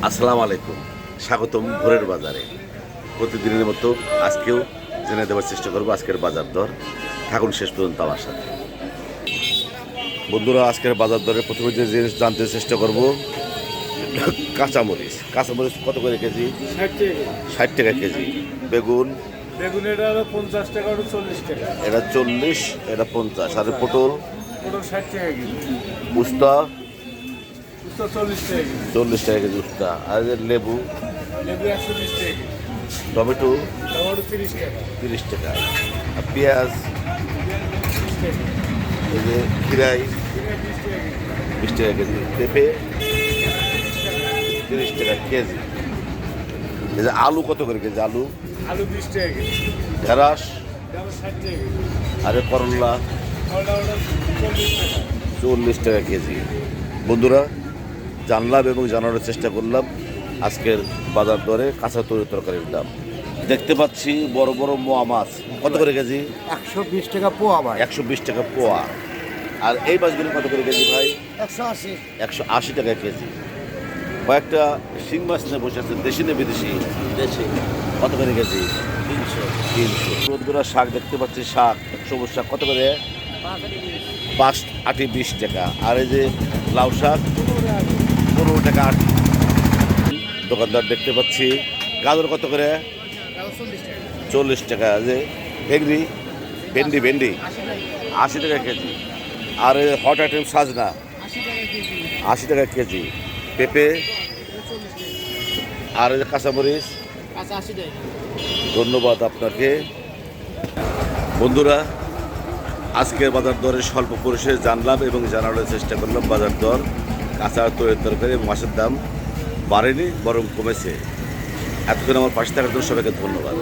আসসালামু আলাইকুম, স্বাগতম ভোরের বাজারে। প্রতিদিনের মতো আজকেও জেনে দেওয়ার চেষ্টা করবো আজকের বাজার দর। থাকুন শেষ পর্যন্ত আমার সাথে। বন্ধুরা, আজকের বাজার দরে প্রথমে যে জিনিস জানতে চেষ্টা করব, কাঁচামরিচ। কাঁচামরিচ কত করে কেজি? 60 টাকা কেজি। বেগুন? বেগুন এটা হলো 50 টাকা, ওটা 40 টাকা। এটা 40, এটা 50। আর পটল? পটল 60 টাকা কেজি। উস্তা? উস্তা 40 টাকা কেজি। 40 টাকা কেজি উস্তা। আর লেবু? লেবু 120 টাকা কেজি। টমেটো? টমেটো 30 টাকা। 30 টাকা। আর পেঁয়াজ? 30 টাকা। এই যে খিরাই? এটা 20 টাকা কেজি। 20 টাকা কেজি। পেঁপে? 30 টাকা। 30 টাকা কেজি। এই যে আলু কত করে কেজি? আলু? আলু 20 টাকা কেজি। ঢেঁড়স? এটা 60 টাকা কেজি। আর করলা? ওটা 40 টাকা। 40 টাকা কেজি। বন্ধুরা, জানলাম এবং জানানোর চেষ্টা করলাম আজকের বাজার দরে কাঁচা তরি তরকারির দাম। দেখতে পাচ্ছি বড় বড় মোয়া মাছ কত করে কেজি? 120 টাকা পোয়া ভাই। 120 টাকা পোয়া। আর এই মাছগুলো কত করে কেজি ভাই? 180। 180 টাকা কেজি। কয়েকটা শিং মাছ নিয়ে বসে আছে, দেশি না বিদেশি? দেশি। কত করে কেজি? 300। বন্ধুরা, শাক দেখতে পাচ্ছি, শাক সবুজ শাক কত করে? 5 আটি 20 টাকা। আর এই যে লাউ শাক 15 টাকা আটি। দোকানদার দেখতে পাচ্ছি গাজর কত করে? 40 টাকা। যে ভেন্ডি? ভেন্ডি 80 টাকা কেজি। আর এই হট আইটেম সাজনা 80 টাকা কেজি। পেঁপে? আর এই যে কাঁচামরিচ? ধন্যবাদ আপনাকে। বন্ধুরা, আজকের বাজার দরে স্বল্প পরিসরে জানলাম এবং জানানোর চেষ্টা করলাম বাজার দর। কাঁচা তৈরি তরকারি মাছের দাম বাড়েনি, বরং কমেছে। এতক্ষণ আমার পাশে থাকার জন্য সবাইকে ধন্যবাদ।